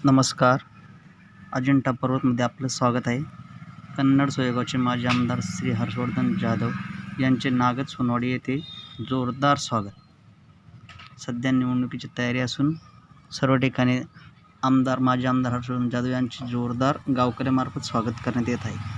नमस्कार. अजिंठा पर्वतमध्ये आपलं स्वागत आहे. कन्नड सोयगावचे माजी आमदार श्री हर्षवर्धन जाधव यांचे नागद सोनवाडी येथे जोरदार स्वागत. सध्या निवडणुकीची तयारी असून सर्व ठिकाणी माजी आमदार हर्षवर्धन जाधव यांचे जोरदार गावकऱ्यांमार्फत स्वागत करण्यात येत आहे.